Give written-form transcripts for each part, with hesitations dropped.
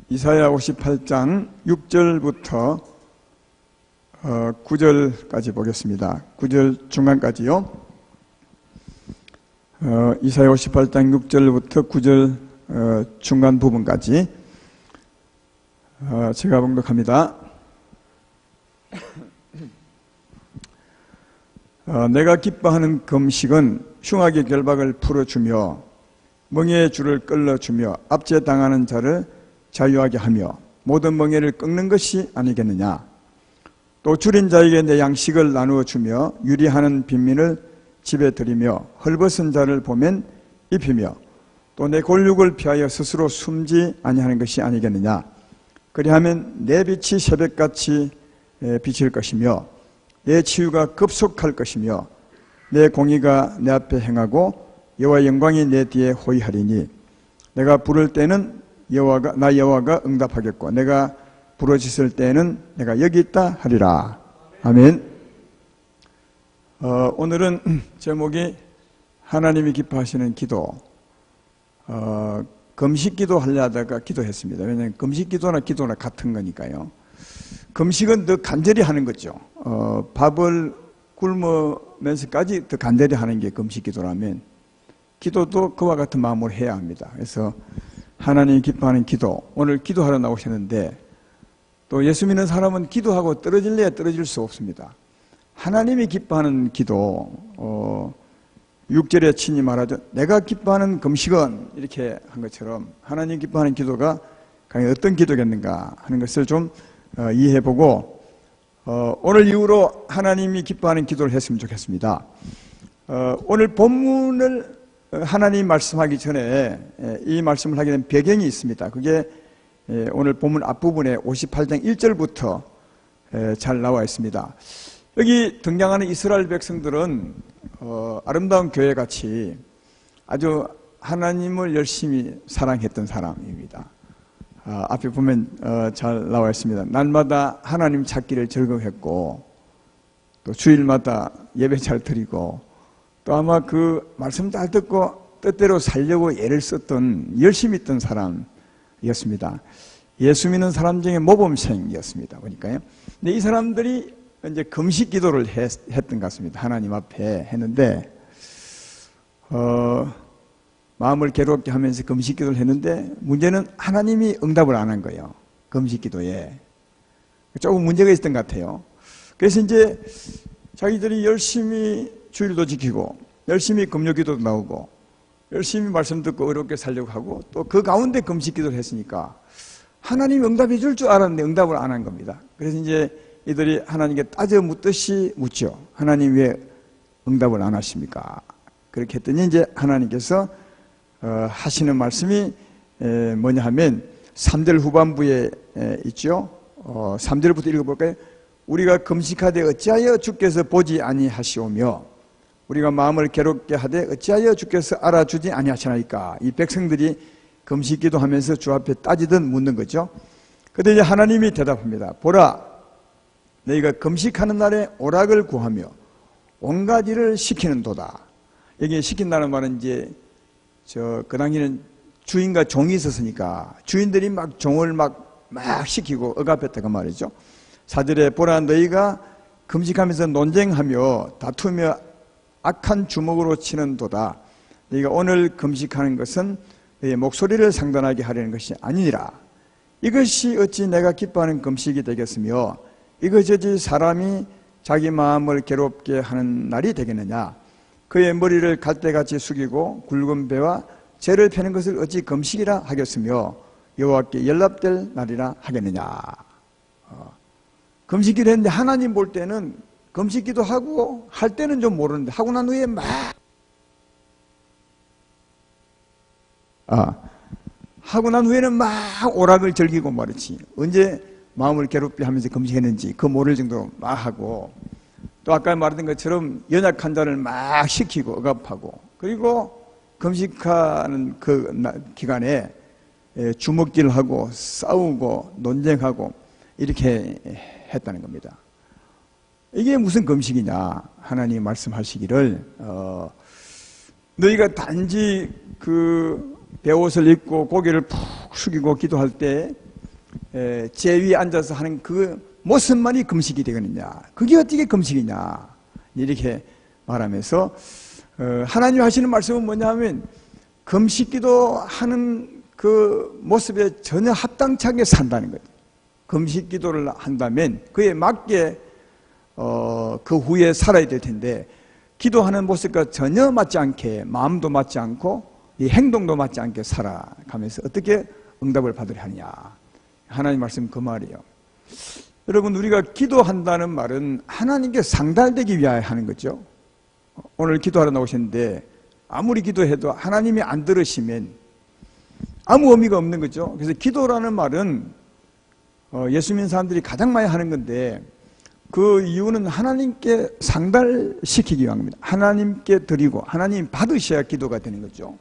이사야 58장 6절부터 9절까지 보겠습니다. 9절 중간까지요. 이사야 58장 6절부터 9절 중간 부분까지 제가 봉독합니다. 내가 기뻐하는 금식은 흉악의 결박을 풀어주며 멍에의 줄을 끌어주며 압제당하는 자를 자유하게 하며 모든 멍에를 꺾는 것이 아니겠느냐. 또 줄인 자에게 내 양식을 나누어 주며 유리하는 빈민을 집에 들이며 헐벗은 자를 보면 입히며 또 내 골육을 피하여 스스로 숨지 아니하는 것이 아니겠느냐. 그리하면 내 빛이 새벽같이 비칠 것이며 내 치유가 급속할 것이며 내 공의가 내 앞에 행하고 여호와의 영광이 내 뒤에 호위하리니 내가 부를 때는 나 여호와가 응답하겠고 내가 부르짖을 때에는 내가 여기 있다 하리라. 아멘. 오늘은 제목이 하나님이 기뻐하시는 기도. 금식기도 하려다가 기도했습니다. 왜냐하면 금식기도나 기도나 같은 거니까요. 금식은 더 간절히 하는 거죠. 밥을 굶으면서까지 더 간절히 하는 게 금식기도라면 기도도 그와 같은 마음으로 해야 합니다. 그래서 하나님이 기뻐하는 기도, 오늘 기도하러 나오셨는데 또 예수 믿는 사람은 기도하고 떨어질래야 떨어질 수 없습니다. 하나님이 기뻐하는 기도, 6절에 친히 말하죠. 내가 기뻐하는 금식은 이렇게 한 것처럼 하나님 기뻐하는 기도가 과연 어떤 기도겠는가 하는 것을 좀 이해해보고 오늘 이후로 하나님이 기뻐하는 기도를 했으면 좋겠습니다. 오늘 본문을 하나님 말씀하기 전에 이 말씀을 하게 된 배경이 있습니다. 그게 오늘 본문 앞부분에 58장 1절부터 잘 나와 있습니다. 여기 등장하는 이스라엘 백성들은 아름다운 교회같이 아주 하나님을 열심히 사랑했던 사람입니다. 앞에 보면 잘 나와 있습니다. 날마다 하나님 찾기를 즐거워했고 또 주일마다 예배 잘 드리고 또 아마 그 말씀 잘 듣고 뜻대로 살려고 애를 썼던 열심히 있던 사람이었습니다. 예수 믿는 사람 중에 모범생이었습니다. 보니까요. 근데 이 사람들이 이제 금식 기도를 했던 것 같습니다. 하나님 앞에 했는데 마음을 괴롭게 하면서 금식 기도를 했는데 문제는 하나님이 응답을 안 한 거예요. 금식 기도에 조금 문제가 있었던 것 같아요. 그래서 이제 자기들이 열심히 주일도 지키고 열심히 금요 기도도 나오고 열심히 말씀 듣고 어렵게 살려고 하고 또 그 가운데 금식 기도를 했으니까 하나님이 응답해 줄 줄 알았는데 응답을 안 한 겁니다. 그래서 이제 이들이 하나님께 따져 묻듯이 묻죠. 하나님 왜 응답을 안 하십니까? 그렇게 했더니 이제 하나님께서 하시는 말씀이 뭐냐 하면 3절 후반부에 있죠. 3절부터 읽어볼까요? 우리가 금식하되 어찌하여 주께서 보지 아니하시오며 우리가 마음을 괴롭게 하되 어찌하여 주께서 알아주지 아니하시나이까. 이 백성들이 금식 기도하면서 주 앞에 따지듯 묻는 거죠. 그런데 이제 하나님이 대답합니다. 보라, 너희가 금식하는 날에 오락을 구하며 온갖 일을 시키는도다. 여기 시킨다는 말은 이제 그 당시에는 주인과 종이 있었으니까 주인들이 막 종을 막 시키고 억압했다 그 말이죠. 4절에 보라, 너희가 금식하면서 논쟁하며 다투며 악한 주먹으로 치는도다. 너희가 오늘 금식하는 것은 너희의 목소리를 상단하게 하려는 것이 아니니라. 이것이 어찌 내가 기뻐하는 금식이 되겠으며 이것이 어찌 사람이 자기 마음을 괴롭게 하는 날이 되겠느냐. 그의 머리를 갈대같이 숙이고 굵은 배와 재를 펴는 것을 어찌 금식이라 하겠으며 여호와께 연락될 날이라 하겠느냐. 금식기도 했는데 하나님 볼 때는 금식기도 하고 할 때는 좀 모르는데 하고 난 후에 하고 난 후에는 막 오락을 즐기고 말이지. 언제 마음을 괴롭게 하면서 금식했는지 그 모를 정도로 막 하고 또 아까 말했던 것처럼 연약한 자를 막 시키고 억압하고 그리고 금식하는 그 기간에 주먹질하고 싸우고 논쟁하고 이렇게 했다는 겁니다. 이게 무슨 금식이냐. 하나님 말씀하시기를 너희가 단지 그 베옷을 입고 고개를 푹 숙이고 기도할 때 제 위에 앉아서 하는 그 모습만이 금식이 되겠느냐? 그게 어떻게 금식이냐? 이렇게 말하면서 하나님 하시는 말씀은 뭐냐면 금식기도 하는 그 모습에 전혀 합당찮게 산다는 거죠. 금식기도를 한다면 그에 맞게 그 후에 살아야 될 텐데 기도하는 모습과 전혀 맞지 않게 마음도 맞지 않고 이 행동도 맞지 않게 살아가면서 어떻게 응답을 받으려 하느냐. 하나님 말씀 그 말이에요. 여러분 우리가 기도한다는 말은 하나님께 상달되기 위하여 하는 거죠. 오늘 기도하러 나오셨는데 아무리 기도해도 하나님이 안 들으시면 아무 의미가 없는 거죠. 그래서 기도라는 말은 예수 믿는 사람들이 가장 많이 하는 건데 그 이유는 하나님께 상달시키기 위함입니다. 하나님께 드리고 하나님 받으셔야 기도가 되는 거죠.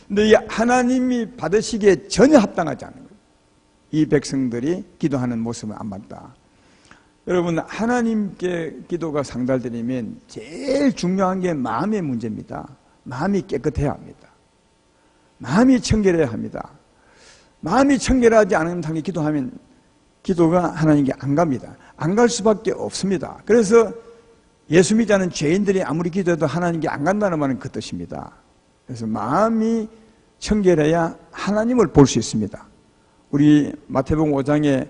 근데 이 하나님이 받으시기에 전혀 합당하지 않은 거예요. 이 백성들이 기도하는 모습은 안 맞다. 여러분 하나님께 기도가 상달되려면 제일 중요한 게 마음의 문제입니다. 마음이 깨끗해야 합니다. 마음이 청결해야 합니다. 마음이 청결하지 않은 상태에 기도하면 기도가 하나님께 안 갑니다. 안 갈 수밖에 없습니다. 그래서 예수 믿지 않은 죄인들이 아무리 기도해도 하나님께 안 간다는 말은 그 뜻입니다. 그래서 마음이 청결해야 하나님을 볼 수 있습니다. 우리 마태복음 5장에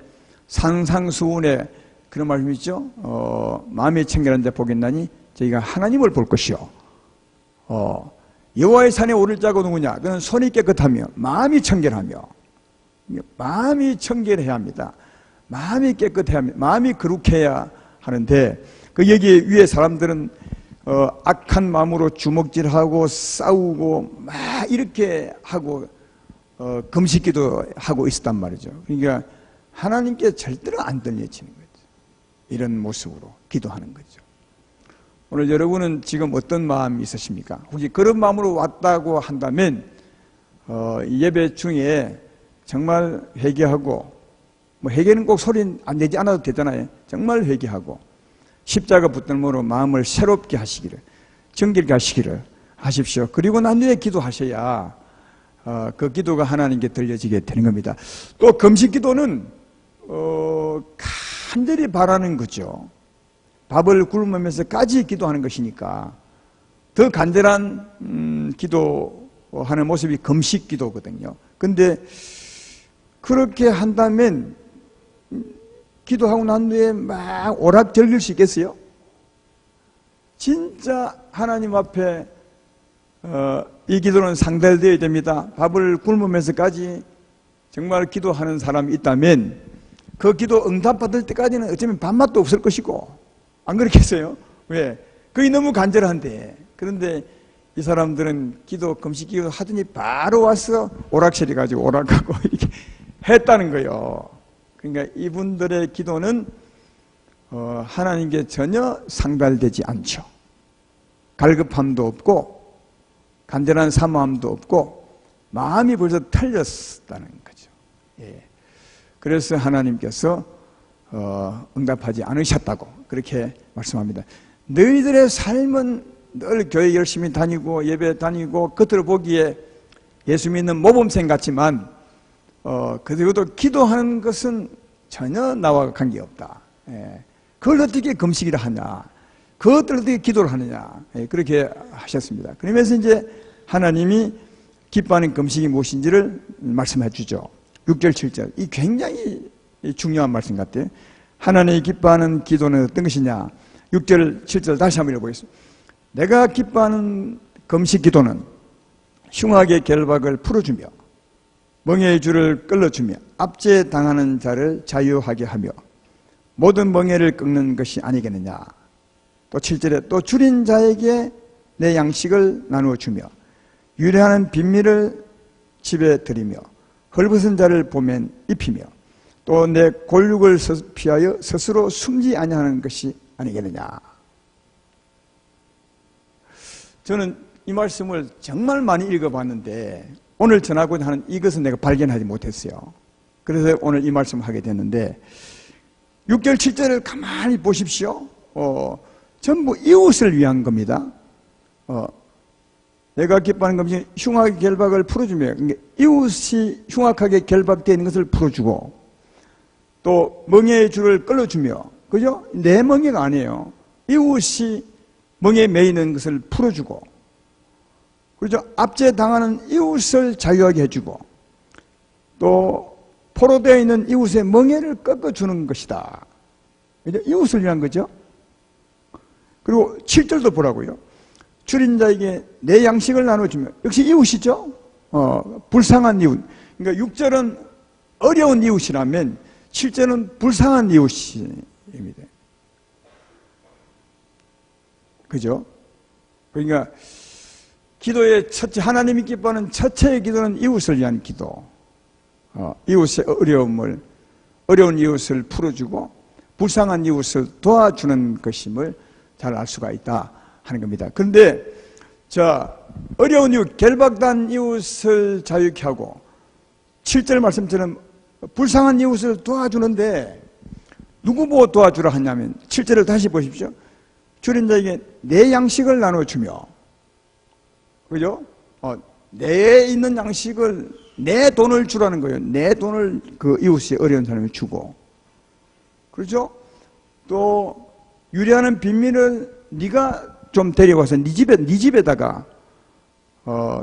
산상수훈에 그런 말씀이 있죠. 마음이 청결한 자 복겠나니 저희가 하나님을 볼 것이요. 여호와의 산에 오를 자가 누구냐? 그는 손이 깨끗하며 마음이 청결하며 마음이 청결해야 합니다. 마음이 깨끗해야 합니다. 마음이 거룩해야 하는데 그 여기에 위에 사람들은 악한 마음으로 주먹질하고 싸우고 막 이렇게 하고 금식기도 하고 있었단 말이죠. 그러니까 하나님께 절대로 안 들려지는 거죠. 이런 모습으로 기도하는 거죠. 오늘 여러분은 지금 어떤 마음이 있으십니까? 혹시 그런 마음으로 왔다고 한다면 예배 중에 정말 회개하고 뭐 회개는 꼭 소리 안 내지 않아도 되잖아요. 정말 회개하고 십자가 붙들므로 마음을 새롭게 하시기를 정결케 하시기를 하십시오. 그리고 난 뒤에 기도하셔야 그 기도가 하나님께 들려지게 되는 겁니다. 또 금식기도는 간절히 바라는 거죠. 밥을 굶으면서까지 기도하는 것이니까 더 간절한 기도하는 모습이 금식기도거든요. 근데 그렇게 한다면 기도하고 난 뒤에 막 오락절길 수 있겠어요? 진짜 하나님 앞에 이 기도는 상달되어야 됩니다. 밥을 굶으면서까지 정말 기도하는 사람이 있다면 그 기도 응답받을 때까지는 어쩌면 밥맛도 없을 것이고 안 그렇겠어요? 왜? 그게 너무 간절한데. 그런데 이 사람들은 금식기도 하더니 바로 와서 오락실에 가지고 오락하고 이렇게 했다는 거예요. 그러니까 이분들의 기도는 하나님께 전혀 상달되지 않죠. 갈급함도 없고 간절한 사모함도 없고 마음이 벌써 틀렸다는 거죠. 예. 그래서 하나님께서 응답하지 않으셨다고 그렇게 말씀합니다. 너희들의 삶은 늘 교회 열심히 다니고 예배 다니고 겉으로 보기에 예수 믿는 모범생 같지만 그래도 기도하는 것은 전혀 나와 관계없다. 그걸 어떻게 금식이라 하냐? 그것들 어떻게 기도를 하느냐? 그렇게 하셨습니다. 그러면서 이제 하나님이 기뻐하는 금식이 무엇인지를 말씀해 주죠. 6절, 7절. 이 굉장히 중요한 말씀 같아요. 하나님이 기뻐하는 기도는 어떤 것이냐? 6절, 7절 다시 한번 읽어보겠습니다. 내가 기뻐하는 금식 기도는 흉악의 결박을 풀어주며 멍에의 줄을 끌어주며 압제 당하는 자를 자유하게 하며 모든 멍에를 꺾는 것이 아니겠느냐. 또 7절에 또 줄인 자에게 내 양식을 나누어 주며 유래하는 빈미를 집에 드리며 헐벗은 자를 보면 입히며 또 내 골육을 피하여 스스로 숨지 아니하는 것이 아니겠느냐. 저는 이 말씀을 정말 많이 읽어봤는데 오늘 전하고자 하는 이것은 내가 발견하지 못했어요. 그래서 오늘 이 말씀을 하게 됐는데 6절 7절을 가만히 보십시오. 전부 이웃을 위한 겁니다. 내가 기뻐하는 것이 흉악의 결박을 풀어주며 이웃이 흉악하게 결박되어 있는 것을 풀어주고 또 멍에의 줄을 끌어주며, 그죠? 내 멍에가 아니에요. 이웃이 멍에 매이는 것을 풀어주고, 그죠? 압제당하는 이웃을 자유하게 해주고, 또 포로되어 있는 이웃의 멍에를 꺾어주는 것이다. 이웃을 위한 거죠. 그리고 7절도 보라고요. 줄인 자에게 내 양식을 나눠주며, 역시 이웃이죠. 불쌍한 이웃. 그러니까 6절은 어려운 이웃이라면 7절은 불쌍한 이웃입니다. 그죠? 그러니까 기도의 첫째, 하나님이 기뻐하는 첫째의 기도는 이웃을 위한 기도. 이웃의 어려운 이웃을 풀어주고 불쌍한 이웃을 도와주는 것임을 잘 알 수가 있다 하는 겁니다. 그런데 어려운 이웃, 결박단 이웃을 자유케 하고 7절 말씀처럼 불쌍한 이웃을 도와주는데 누구 보고 도와주라 하냐면 7절을 다시 보십시오. 줄인 자에게 내 양식을 나눠주며, 그죠? 내에 있는 양식을, 내 돈을 주라는 거예요. 내 돈을 그 이웃이 어려운 사람에 주고, 그렇죠? 또 유리하는 빈민을 네가 좀 데려와서 네 집에다가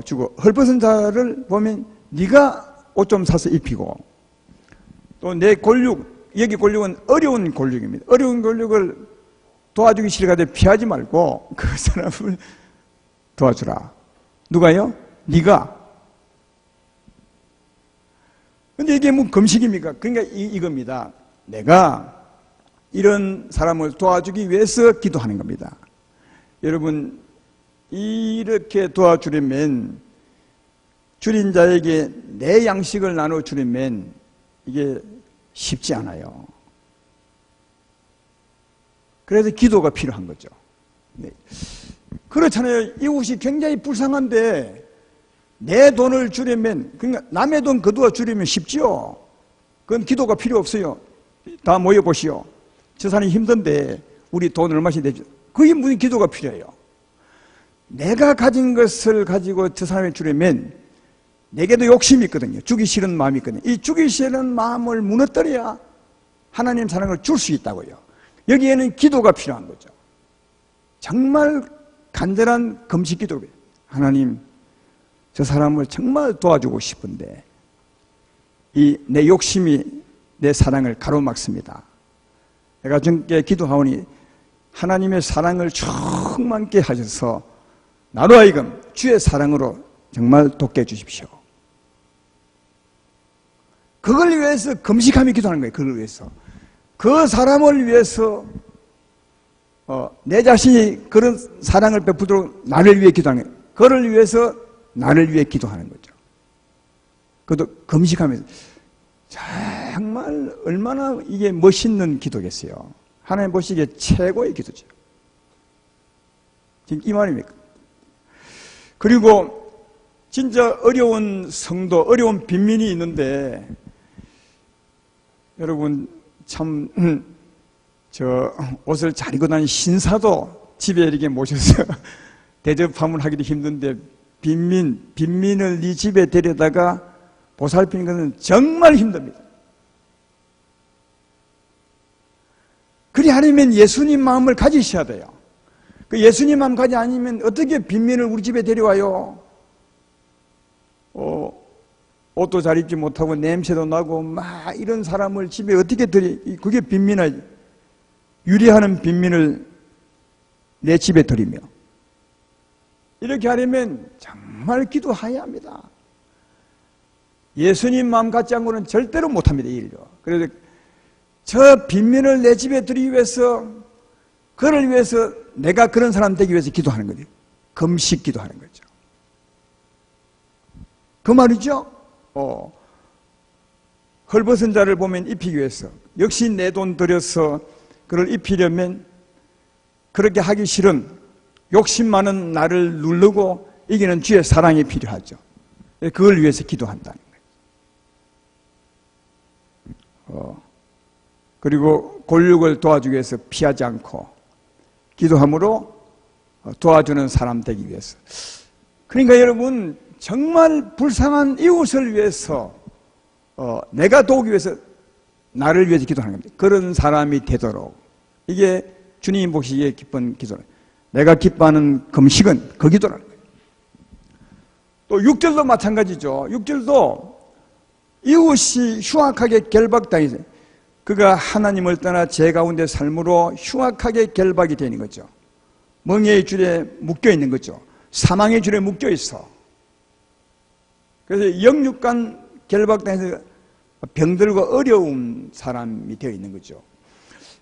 주고, 헐벗은 자를 보면 네가 옷 좀 사서 입히고, 또 내 권력, 여기 권력은 어려운 권력입니다. 어려운 권력을 도와주기 싫어가지고 피하지 말고 그 사람을 도와주라. 누가요? 네가. 근데 이게 뭐 금식입니까? 그러니까 이겁니다. 내가 이런 사람을 도와주기 위해서 기도하는 겁니다. 여러분, 이렇게 도와주려면, 줄인 자에게 내 양식을 나눠주려면 이게 쉽지 않아요. 그래서 기도가 필요한 거죠. 네. 그렇잖아요. 이웃이 굉장히 불쌍한데 내 돈을 주려면, 그러니까 남의 돈 거두어 주려면 쉽지요. 그건 기도가 필요 없어요. 다 모여보시오. 저 사람이 힘든데 우리 돈 얼마씩 내죠. 그게 무슨 기도가 필요해요. 내가 가진 것을 가지고 저 사람이 주려면 내게도 욕심이 있거든요. 주기 싫은 마음이 있거든요. 이 주기 싫은 마음을 무너뜨려야 하나님 사랑을 줄 수 있다고요. 여기에는 기도가 필요한 거죠. 정말 간절한 금식 기도. 하나님, 저 사람을 정말 도와주고 싶은데 내 욕심이 내 사랑을 가로막습니다. 내가 주님께 기도하오니 하나님의 사랑을 충만케 하셔서 나로 하여금 주의 사랑으로 정말 돕게 해주십시오. 그걸 위해서 금식하며 기도하는 거예요. 그걸 위해서. 그 사람을 위해서 내 자신이 그런 사랑을 베푸도록 나를 위해 기도하는 거예요. 그를 위해서 나를 위해 기도하는 거죠. 그것도 금식하면서. 정말 얼마나 이게 멋있는 기도겠어요. 하나님 보시기에 최고의 기도죠. 지금 이 말입니까? 그리고 진짜 어려운 성도, 어려운 빈민이 있는데, 여러분 참 옷을 잘 입고 다니는 신사도 집에 이렇게 모셔서 대접하면 하기도 힘든데 빈민을 네 집에 데려다가 보살피는 것은 정말 힘듭니다. 그리 하려면 예수님 마음을 가지셔야 돼요. 그 예수님 마음 가지 아니면 어떻게 빈민을 우리 집에 데려와요? 옷도 잘 입지 못하고 냄새도 나고 막 이런 사람을 집에 어떻게 그게 빈민아, 유리하는 빈민을 내 집에 들이며, 이렇게 하려면 정말 기도해야 합니다. 예수님 마음 같지 않고는 절대로 못합니다, 이 일요. 그래서 저 빈민을 내 집에 들이기 위해서, 그를 위해서 내가 그런 사람 되기 위해서 기도하는 거죠. 금식 기도하는 거죠. 그 말이죠. 헐벗은 자를 보면 입히기 위해서, 역시 내 돈 들여서 그를 입히려면 그렇게 하기 싫은 욕심 많은 나를 누르고 이기는 주의 사랑이 필요하죠. 그걸 위해서 기도한다는 거예요. 그리고 권력을 도와주기 위해서 피하지 않고 기도함으로 도와주는 사람 되기 위해서. 그러니까 여러분, 정말 불쌍한 이웃을 위해서 내가 도우기 위해서 나를 위해서 기도하는 겁니다. 그런 사람이 되도록. 이게 주님 보시기에 기쁜 기도는, 내가 기뻐하는 금식은 그 기도라는 거예요. 또 6절도 마찬가지죠. 6절도 이웃이 흉악하게 결박당해서 그가 하나님을 떠나 제 가운데 삶으로 흉악하게 결박이 되는 거죠. 멍에의 줄에 묶여 있는 거죠. 사망의 줄에 묶여 있어. 그래서 영육간 결박당해서 병들고 어려운 사람이 되어 있는 거죠.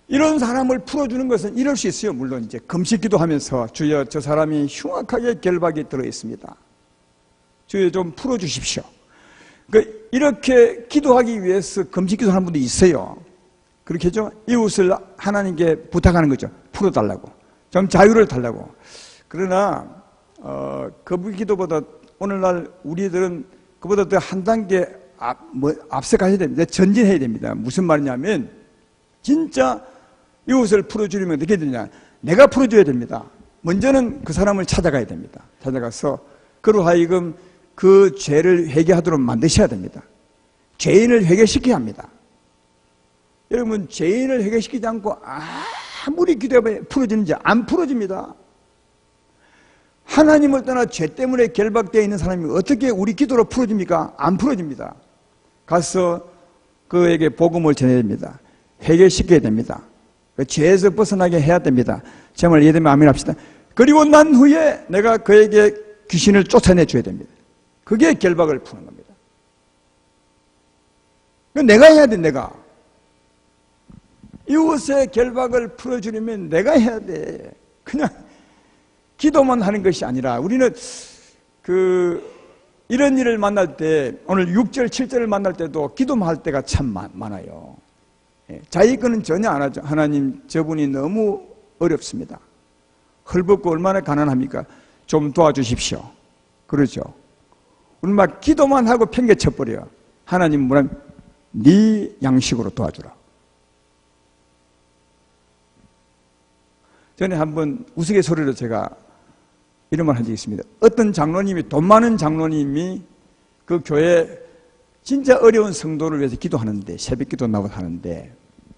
이런 사람을 풀어주는 것은 이럴 수 있어요. 물론 이제 금식 기도하면서 주여 저 사람이 흉악하게 결박이 들어 있습니다. 주여 좀 풀어주십시오. 그러니까 이렇게 기도하기 위해서 금식 기도하는 분도 있어요. 그렇게 죠. 이웃을 하나님께 부탁하는 거죠. 풀어달라고. 좀 자유를 달라고. 그러나 그 기도보다 오늘날 우리들은 그보다 더 한 단계 앞서 가야 됩니다. 전진해야 됩니다. 무슨 말이냐면 진짜 이웃을 풀어주려면 어떻게 되냐. 내가 풀어줘야 됩니다. 먼저는 그 사람을 찾아가야 됩니다. 찾아가서 그로 하여금 그 죄를 회개하도록 만드셔야 됩니다. 죄인을 회개시켜야 합니다. 여러분, 죄인을 회개시키지 않고 아무리 기도해봐야 풀어지는지 안 풀어집니다. 하나님을 떠나 죄 때문에 결박되어 있는 사람이 어떻게 우리 기도로 풀어집니까? 안 풀어집니다. 가서 그에게 복음을 전해야 됩니다. 회개시켜야 됩니다. 죄에서 벗어나게 해야 됩니다. 제발 이해되면 아멘 합시다. 그리고 난 후에 내가 그에게 귀신을 쫓아내줘야 됩니다. 그게 결박을 푸는 겁니다. 내가 해야 돼. 내가 이웃의 결박을 풀어주려면 내가 해야 돼. 그냥 기도만 하는 것이 아니라 우리는 이런 일을 만날 때, 오늘 6절, 7절을 만날 때도 기도만 할 때가 참 많아요. 자기 거는 전혀 안 하죠. 하나님, 저분이 너무 어렵습니다. 헐벗고 얼마나 가난합니까? 좀 도와주십시오. 그러죠. 우리 막 기도만 하고 팽개쳐버려요. 하나님 뭐라면 네 양식으로 도와주라. 전에 한번 우스갯소리로 제가 이런 말 한 적이 있습니다. 어떤 장로님이, 돈 많은 장로님이 그 교회 진짜 어려운 성도를 위해서 기도하는데, 새벽 기도 나고 하는데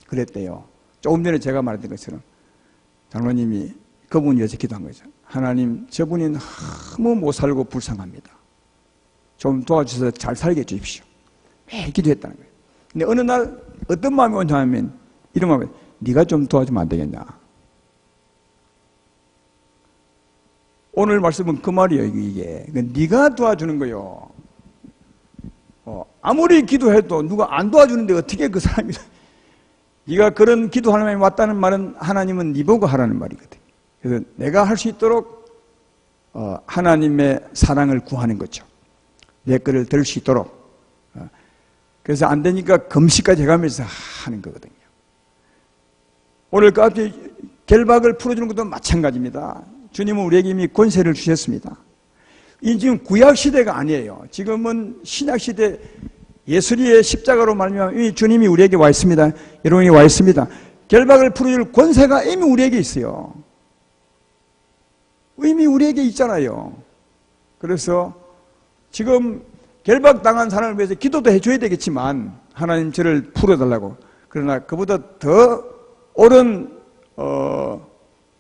그랬대요. 조금 전에 제가 말했던 것처럼 장로님이 그분 위해서 기도한 거죠. 하나님, 저분이 너무 못 살고 불쌍합니다. 좀 도와주셔서 잘 살게 해주십시오. 매일 기도했다는 거예요. 근데 어느 날 어떤 마음이 오냐 하면 이런 마음이, 네가 좀 도와주면 안 되겠냐. 오늘 말씀은 그 말이에요. 이게 네가 도와주는 거요. 아무리 기도해도 누가 안 도와주는데 어떻게 그 사람이, 네가 그런 기도하는 마음이 왔다는 말은 하나님은 네 보고 하라는 말이거든. 그래서 내가 할 수 있도록 하나님의 사랑을 구하는 거죠. 내 거를 들을 수 있도록. 그래서 안 되니까 금식까지 해가면서 하는 거거든요. 오늘 까지 결박을 풀어주는 것도 마찬가지입니다. 주님은 우리에게 이미 권세를 주셨습니다. 이 지금 구약시대가 아니에요. 지금은 신약시대 예수리의 십자가로 말미암아 이미 주님이 우리에게 와 있습니다. 여러분이 와 있습니다. 결박을 풀어줄 권세가 이미 우리에게 있어요. 이미 우리에게 있잖아요. 그래서 지금 결박당한 사람을 위해서 기도도 해줘야 되겠지만 하나님 저를 풀어달라고. 그러나 그보다 더 옳은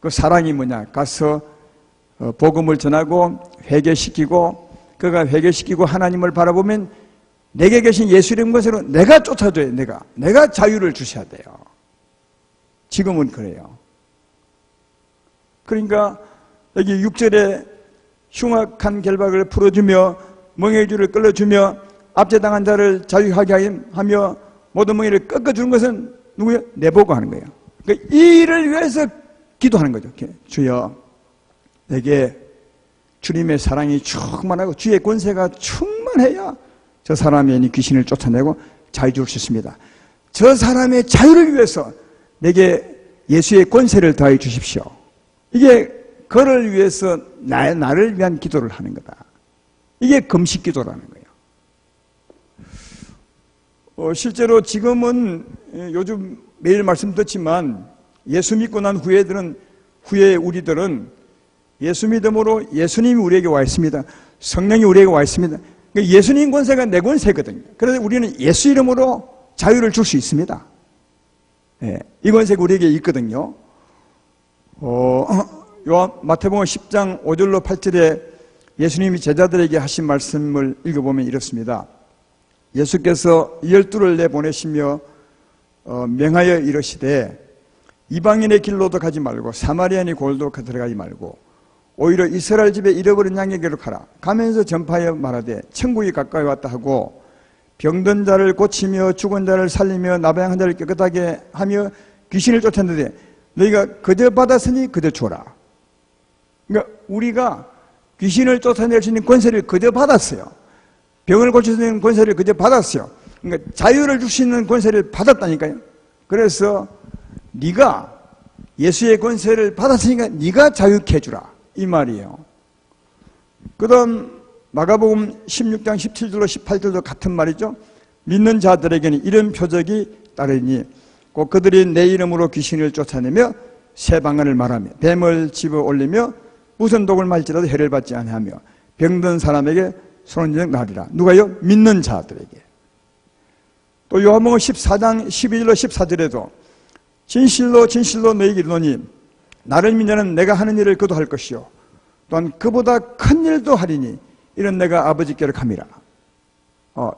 그 사랑이 뭐냐? 가서 복음을 전하고 회개시키고, 그가 회개시키고 하나님을 바라보면 내게 계신 예수 이름 것으로 내가 쫓아줘야 돼. 내가 자유를 주셔야 돼요. 지금은 그래요. 그러니까 여기 6절에 흉악한 결박을 풀어주며 멍에의 줄을 끌어주며 압제당한 자를 자유하게 하며 모든 멍에를 꺾어주는 것은 누구예요? 내보고 하는 거예요. 그러니까 이 일을 위해서 기도하는 거죠. 주여, 내게 주님의 사랑이 충만하고 주의 권세가 충만해야 저 사람의 귀신을 쫓아내고 자유 줄 수 있습니다. 저 사람의 자유를 위해서 내게 예수의 권세를 더해 주십시오. 이게 그를 위해서 나를 위한 기도를 하는 거다. 이게 금식 기도라는 거예요. 실제로 지금은 요즘 매일 말씀 듣지만 예수 믿고 난 후에 우리들은 예수 믿음으로 예수님이 우리에게 와 있습니다. 성령이 우리에게 와 있습니다. 예수님 권세가 내 권세거든요. 그래서 우리는 예수 이름으로 자유를 줄 수 있습니다. 예, 이 권세가 우리에게 있거든요. 마태복음 10장 5절로 8절에 예수님이 제자들에게 하신 말씀을 읽어보면 이렇습니다. 예수께서 12를 내보내시며 명하여 이르시되 이방인의 길로도 가지 말고 사마리아인의 골도 들어가지 말고 오히려 이스라엘 집에 잃어버린 양에게로 가라. 가면서 전파하여 말하되 천국이 가까이 왔다 하고 병든 자를 고치며 죽은 자를 살리며 나병한 자를 깨끗하게 하며 귀신을 쫓았는데 너희가 그저 받았으니 그저 주어라. 그러니까 우리가 귀신을 쫓아낼 수 있는 권세를 그저 받았어요. 병을 고칠 수 있는 권세를 그저 받았어요. 그러니까 자유를 줄 수 있는 권세를 받았다니까요. 그래서 네가 예수의 권세를 받았으니까 네가 자유케 해주라 이 말이에요. 그 다음 마가복음 16장 17절로 18절도 같은 말이죠. 믿는 자들에게는 이런 표적이 따르니 곧 그들이 내 이름으로 귀신을 쫓아내며 새 방언을 말하며 뱀을 집어 올리며 무슨 독을 말지라도 해를 받지 아니하며 병든 사람에게 손을 나리라. 누가요? 믿는 자들에게. 또 요한복음 14장 12절로 14절에도 진실로 진실로 너희에게 이르노니 나를 믿는 내가 하는 일을 그도 할 것이요 또한 그보다 큰 일도 하리니 이런 내가 아버지께로 감이라.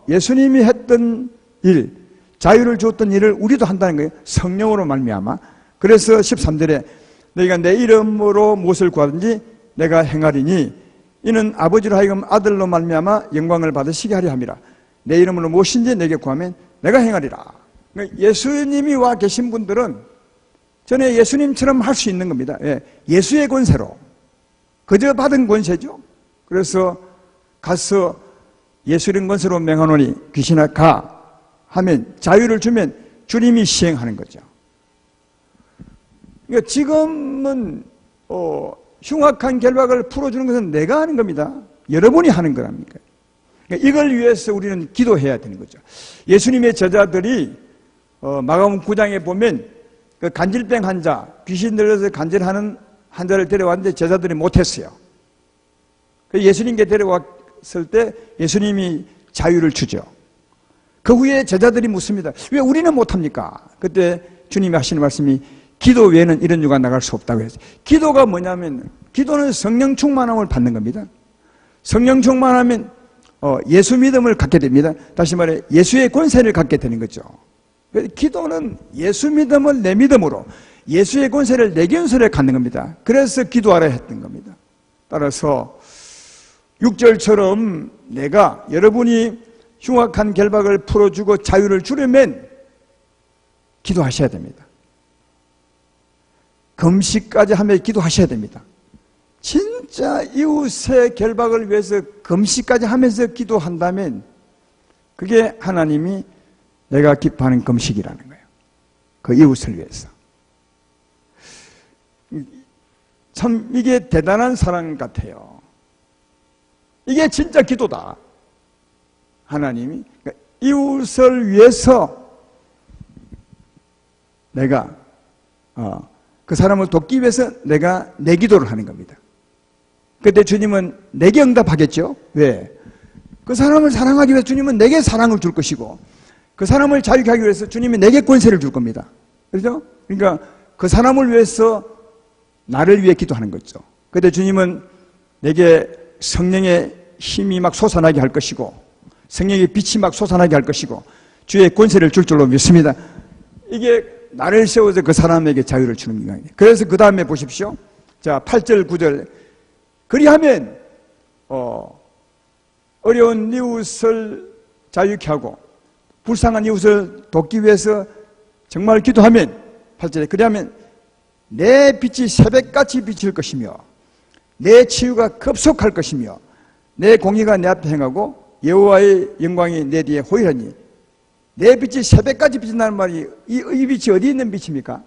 예수님이 했던 일, 자유를 주었던 일을 우리도 한다는 거예요. 성령으로 말미암아. 그래서 13절에 너희가 내 이름으로 무엇을 구하든지 내가 행하리니 이는 아버지로 하여금 아들로 말미암아 영광을 받으시게 하려 함이라. 내 이름으로 무엇인지 내게 구하면 내가 행하리라. 예수님이 와 계신 분들은 전에 예수님처럼 할 수 있는 겁니다. 예수의 권세로 그저 받은 권세죠. 그래서 가서 예수의 권세로 명하노니 귀신아 가 하면 자유를 주면 주님이 시행하는 거죠. 그러니까 지금은 흉악한 결박을 풀어주는 것은 내가 하는 겁니다. 여러분이 하는 거랍니까? 그러니까 이걸 위해서 우리는 기도해야 되는 거죠. 예수님의 제자들이 마가복음 9장에 보면 그 간질병 환자, 귀신 들려서 간질하는 환자를 데려왔는데 제자들이 못했어요. 예수님께 데려왔을 때 예수님이 자유를 주죠. 그 후에 제자들이 묻습니다. 왜 우리는 못합니까? 그때 주님이 하시는 말씀이 기도 외에는 이런 유가 나갈 수 없다고 했어요. 기도가 뭐냐면 기도는 성령 충만함을 받는 겁니다. 성령 충만하면 예수 믿음을 갖게 됩니다. 다시 말해 예수의 권세를 갖게 되는 거죠. 기도는 예수 믿음을 내 믿음으로 예수의 권세를 내 권세를 갖는 겁니다. 그래서 기도하라 했던 겁니다. 따라서 6절처럼 내가 여러분이 흉악한 결박을 풀어주고 자유를 주려면 기도하셔야 됩니다. 금식까지 하며 기도하셔야 됩니다. 진짜 이웃의 결박을 위해서 금식까지 하면서 기도한다면 그게 하나님이 내가 기뻐하는 금식이라는 거예요. 그 이웃을 위해서. 참 이게 대단한 사랑 같아요. 이게 진짜 기도다. 하나님이 그러니까 이웃을 위해서 내가 그 사람을 돕기 위해서 내가 내 기도를 하는 겁니다. 그때 주님은 내게 응답하겠죠. 왜? 그 사람을 사랑하기 위해서 주님은 내게 사랑을 줄 것이고 그 사람을 자유케 하기 위해서 주님이 내게 권세를 줄 겁니다. 그렇죠? 그러니까 그 사람을 위해서 나를 위해 기도하는 거죠. 그때 주님은 내게 성령의 힘이 막 솟아나게 할 것이고 성령의 빛이 막 솟아나게 할 것이고 주의 권세를 줄 줄로 믿습니다. 이게 나를 세워서 그 사람에게 자유를 주는 인간이에요. 그래서 그 다음에 보십시오. 자, 8절, 9절. 그리하면 어려운 이웃을 자유케 하고 불쌍한 이웃을 돕기 위해서 정말 기도하면 8절에 그리하면 내 빛이 새벽같이 비칠 것이며 내 치유가 급속할 것이며 내 공의가 내 앞에 행하고 여호와의 영광이 내 뒤에 호일하니 내 빛이 새벽까지 비친다는 말이 이 빛이 어디 있는 빛입니까?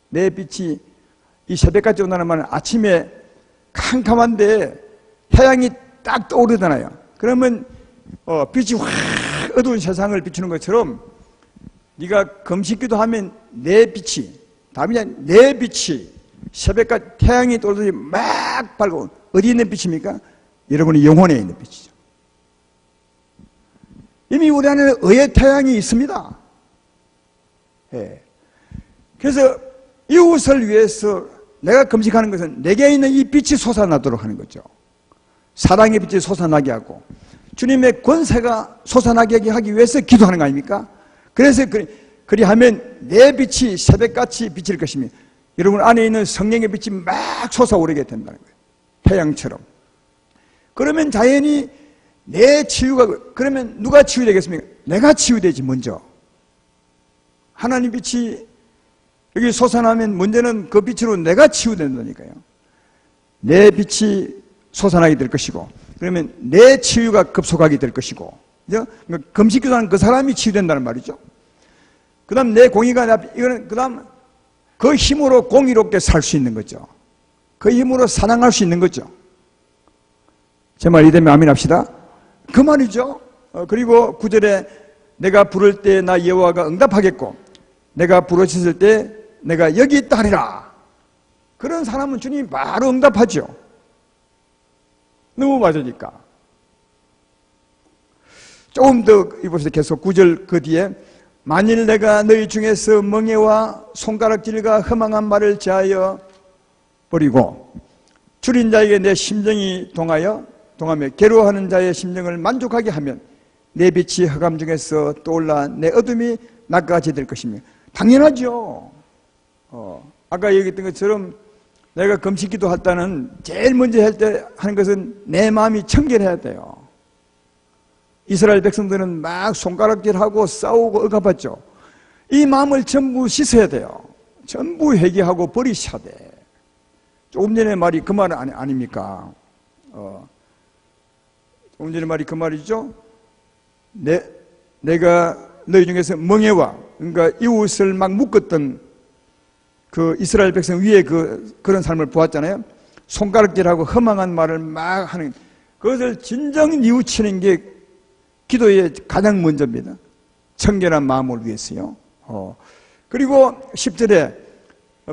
내 빛이 이 새벽까지 온다는 말은 아침에 캄캄한데 태양이 딱 떠오르잖아요. 그러면 빛이 확 어두운 세상을 비추는 것처럼 네가 금식기도 하면 내 빛이 다음에 내 빛이 새벽까지 태양이 떠오르듯이 막 밝고 어디 있는 빛입니까? 여러분의 영혼에 있는 빛이죠. 이미 우리 안에 의의 태양이 있습니다. 예. 그래서 이웃을 위해서 내가 금식하는 것은 내게 있는 이 빛이 솟아나도록 하는 거죠. 사랑의 빛이 솟아나게 하고 주님의 권세가 솟아나게 하기 위해서 기도하는 거 아닙니까? 그래서 그리하면 내 빛이 새벽같이 비칠 것이며 여러분 안에 있는 성령의 빛이 막 솟아오르게 된다는 거예요. 태양처럼. 그러면 자연히 내 치유가, 그러면 누가 치유되겠습니까? 내가 치유되지 먼저. 하나님 빛이 여기 솟아나면 문제는 그 빛으로 내가 치유된다니까요. 내 빛이 솟아나게 될 것이고 그러면 내 치유가 급속하게 될 것이고 금식기도하는 그 사람이 치유된다는 말이죠. 그 다음 내 공의가 이거는 그 다음 그 힘으로 공의롭게 살 수 있는 거죠. 그 힘으로 사랑할 수 있는 거죠. 제 말 이되면 아멘 합시다. 그 말이죠. 그리고 9절에 내가 부를 때 나 여호와가 응답하겠고 내가 부르짖을 때 내가 여기 있다 하리라. 그런 사람은 주님이 바로 응답하죠. 너무 맞으니까. 조금 더 이보세요. 계속 9절 그 뒤에 만일 내가 너희 중에서 멍에와 손가락질과 허망한 말을 제하여 버리고 줄인 자에게 내 심정이 동하며 괴로워하는 자의 심정을 만족하게 하면 내 빛이 흑암 중에서 떠올라 내 어둠이 낮같이 될 것이며 당연하죠. 아까 얘기했던 것처럼 내가 금식기도 할 때는 제일 먼저 하는 것은 내 마음이 청결해야 돼요. 이스라엘 백성들은 막 손가락질하고 싸우고 억압했죠. 이 마음을 전부 씻어야 돼요. 전부 회개하고 버리셔야 돼. 조금 전에 말이 그 말 아닙니까? 조금 전에 말이 그 말이죠. 내가 너희 중에서 멍에와 그러니까 이웃을 막 묶었던 그 이스라엘 백성 위에 그런 삶을 보았잖아요. 손가락질하고 허망한 말을 막 하는 그것을 진정 뉘우치는 게 기도의 가장 먼저입니다. 청결한 마음을 위해서요. 그리고 10절에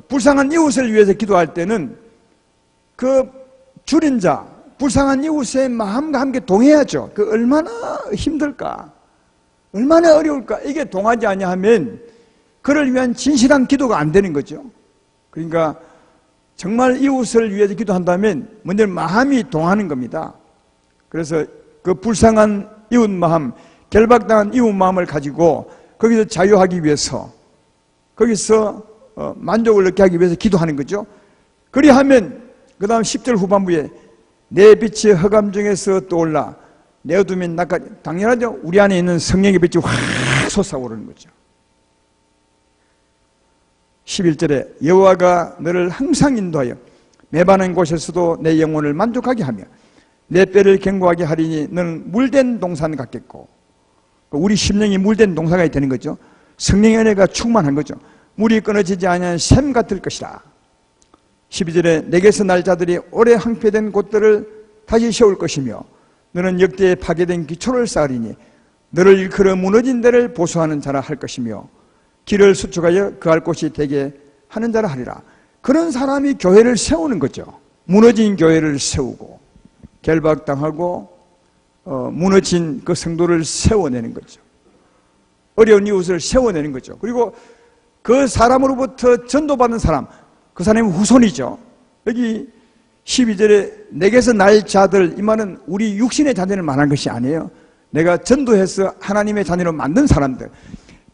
불쌍한 이웃을 위해서 기도할 때는 그 줄인 자, 불쌍한 이웃의 마음과 함께 동해야죠. 그 얼마나 힘들까, 얼마나 어려울까. 이게 동하지 아니하면 그를 위한 진실한 기도가 안 되는 거죠. 그러니까 정말 이웃을 위해서 기도한다면 먼저 마음이 동하는 겁니다. 그래서 그 불쌍한 이웃 마음, 결박당한 이웃 마음을 가지고 거기서 자유하기 위해서 거기서 만족을 얻게 하기 위해서 기도하는 거죠. 그리하면 그 다음 10절 후반부에 내 빛이 흑암 중에서 떠올라 내 어둠이 낮까지. 당연하죠. 우리 안에 있는 성령의 빛이 확 솟아오르는 거죠. 11절에 여호와가 너를 항상 인도하여 매반한 곳에서도 내 영혼을 만족하게 하며 내 뼈를 견고하게 하리니 너는 물된 동산 같겠고, 우리 심령이 물된 동산이 되는 거죠. 성령의 은혜가 충만한 거죠. 물이 끊어지지 아니한 샘 같을 것이라. 12절에 내게서 날 자들이 오래 항폐된 곳들을 다시 세울 것이며 너는 역대에 파괴된 기초를 쌓으리니 너를 일컬어 무너진 데를 보수하는 자라 할 것이며 길을 수축하여 그할 곳이 되게 하는 자라 하리라. 그런 사람이 교회를 세우는 거죠. 무너진 교회를 세우고 결박당하고 무너진 그 성도를 세워내는 거죠. 어려운 이웃을 세워내는 거죠. 그리고 그 사람으로부터 전도받는 사람, 그 사람이 후손이죠. 여기 12절에 내게서 날 자들, 이 말은 우리 육신의 자녀를 말한 것이 아니에요. 내가 전도해서 하나님의 자녀로 만든 사람들,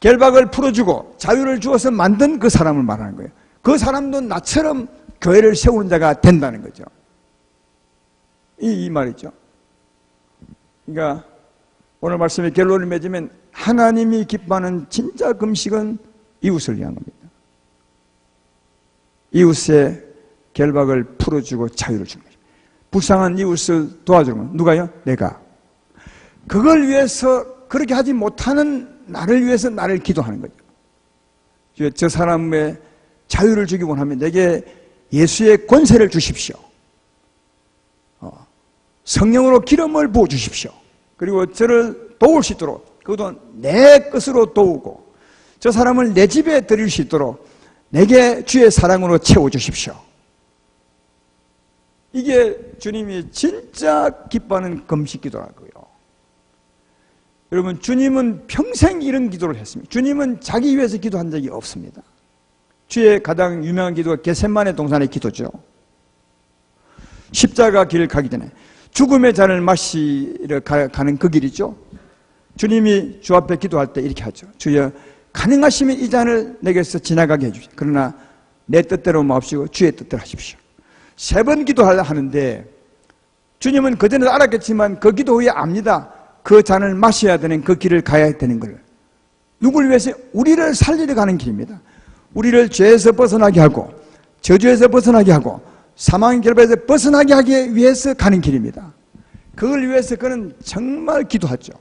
결박을 풀어주고 자유를 주어서 만든 그 사람을 말하는 거예요. 그 사람도 나처럼 교회를 세우는 자가 된다는 거죠. 이 말이죠. 그러니까 오늘 말씀의 결론을 맺으면 하나님이 기뻐하는 진짜 금식은 이웃을 위한 겁니다. 이웃의 결박을 풀어주고 자유를 주는 거죠. 불쌍한 이웃을 도와주는 건 누가요? 내가. 그걸 위해서 그렇게 하지 못하는 나를 위해서 나를 기도하는 거죠. 저 사람의 자유를 주기 원하면 내게 예수의 권세를 주십시오. 성령으로 기름을 부어주십시오. 그리고 저를 도울 수 있도록, 그것도 내 것으로 도우고 저 사람을 내 집에 드릴 수 있도록 내게 주의 사랑으로 채워주십시오. 이게 주님이 진짜 기뻐하는 금식 기도라고요. 여러분, 주님은 평생 이런 기도를 했습니다. 주님은 자기 위해서 기도한 적이 없습니다. 주의 가장 유명한 기도가 겟세마네 동산의 기도죠. 십자가 길 가기 전에 죽음의 잔을 마시러 가는 그 길이죠. 주님이 주 앞에 기도할 때 이렇게 하죠. 주여, 가능하시면 이 잔을 내게서 지나가게 해주십시오. 그러나 내 뜻대로 마옵시고 주의 뜻대로 하십시오. 3번 기도하는데 주님은 그전에도 알았겠지만 그 기도 후에 압니다. 그 잔을 마셔야 되는 그 길을 가야 되는 걸. 누굴 위해서? 우리를 살리러 가는 길입니다. 우리를 죄에서 벗어나게 하고 저주에서 벗어나게 하고 사망의 결박에서 벗어나게 하기 위해서 가는 길입니다. 그걸 위해서 그는 정말 기도하죠.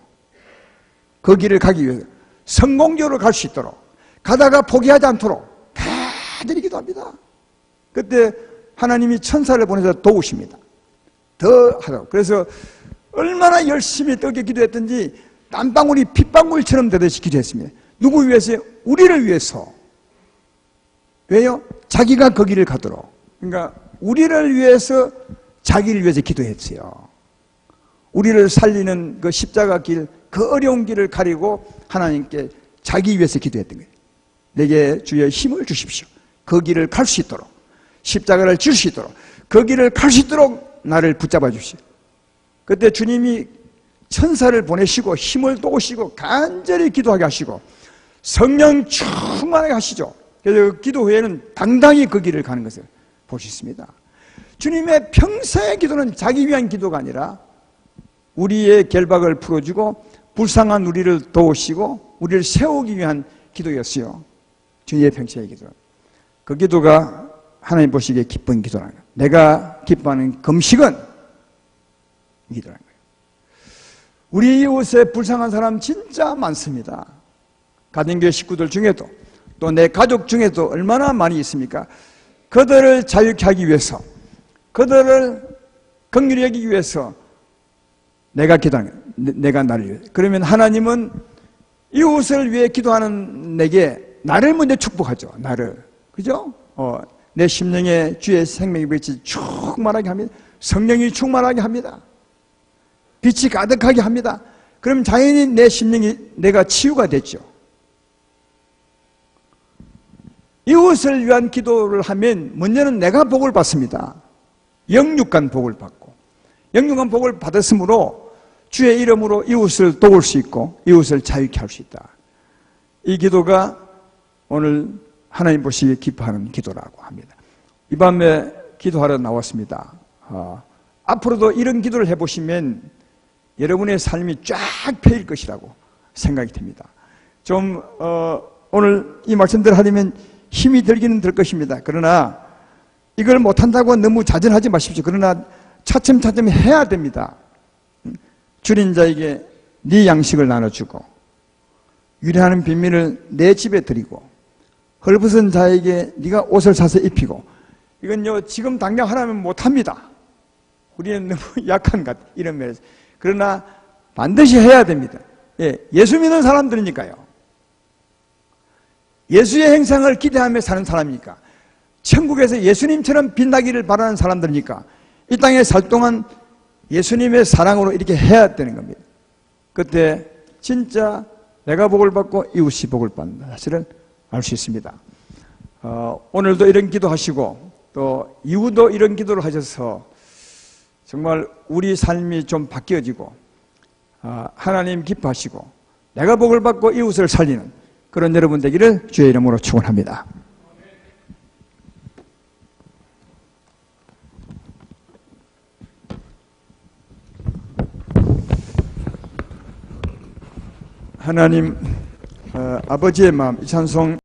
그 길을 가기 위해서 성공적으로 갈 수 있도록, 가다가 포기하지 않도록 간절히 기도합니다. 그때 하나님이 천사를 보내서 도우십니다. 더 하라고. 그래서 얼마나 열심히 뜨겁게 기도했든지 땀방울이 핏방울처럼 되듯이 기도했습니다. 누구 위해서요? 우리를 위해서. 왜요? 자기가 그 길을 가도록. 그러니까 우리를 위해서, 자기를 위해서 기도했어요. 우리를 살리는 그 십자가 길, 그 어려운 길을 가리고 하나님께 자기 위해서 기도했던 거예요. 내게 주여 힘을 주십시오. 그 길을 갈 수 있도록, 십자가를 질 수 있도록, 그 길을 갈 수 있도록 나를 붙잡아 주십시오. 그때 주님이 천사를 보내시고 힘을 도우시고 간절히 기도하게 하시고 성령 충만하게 하시죠. 그래서 그 기도 후에는 당당히 그 길을 가는 것을 볼 수 있습니다. 주님의 평생의 기도는 자기 위한 기도가 아니라 우리의 결박을 풀어주고 불쌍한 우리를 도우시고 우리를 세우기 위한 기도였어요. 주님의 평생의 기도. 그 기도가 하나님 보시기에 기쁜 기도라는 거예요. 내가 기뻐하는 금식은 이 기도라는 거예요. 우리 이웃에 불쌍한 사람 진짜 많습니다. 가정교회 식구들 중에도 또 내 가족 중에도 얼마나 많이 있습니까? 그들을 자유케 하기 위해서, 그들을 긍휼히 여기기 위해서 내가 기도하는 거예요. 내가 나를 위해. 그러면 하나님은 이웃을 위해 기도하는 내게 나를 먼저 축복하죠. 나를. 그죠? 내 심령에 주의 생명의 빛이 충만하게 합니다. 성령이 충만하게 합니다. 빛이 가득하게 합니다. 그럼 자연히 내 심령이 내가 치유가 됐죠. 이웃을 위한 기도를 하면 먼저는 내가 복을 받습니다. 영육간 복을 받고, 영육간 복을 받았으므로 주의 이름으로 이웃을 도울 수 있고 이웃을 자유케 할 수 있다. 이 기도가 오늘 하나님 보시기에 기뻐하는 기도라고 합니다. 이 밤에 기도하러 나왔습니다. 앞으로도 이런 기도를 해보시면 여러분의 삶이 쫙 펴일 것이라고 생각이 됩니다. 좀 오늘 이 말씀들을 하려면 힘이 들기는 들 것입니다. 그러나 이걸 못한다고 너무 자전하지 마십시오. 그러나 차츰차츰 해야 됩니다. 줄인 자에게 네 양식을 나눠주고 유래하는 빈민을 내 집에 드리고 헐벗은 자에게 네가 옷을 사서 입히고. 이건요 지금 당장 하라면 못합니다. 우리는 너무 약한 것 같아요. 이런 면에서. 그러나 반드시 해야 됩니다. 예수 믿는 사람들이니까요. 예수의 행상을 기대하며 사는 사람이니까, 천국에서 예수님처럼 빛나기를 바라는 사람들이니까 이 땅에 살 동안 예수님의 사랑으로 이렇게 해야 되는 겁니다. 그때 진짜 내가 복을 받고 이웃이 복을 받는 사실을 알 수 있습니다. 오늘도 이런 기도하시고 또 이후도 이런 기도를 하셔서 정말 우리 삶이 좀 바뀌어지고 하나님 기뻐하시고 내가 복을 받고 이웃을 살리는 그런 여러분 되기를 주의 이름으로 축원합니다. 하나님 아버지의 마음, 이 찬송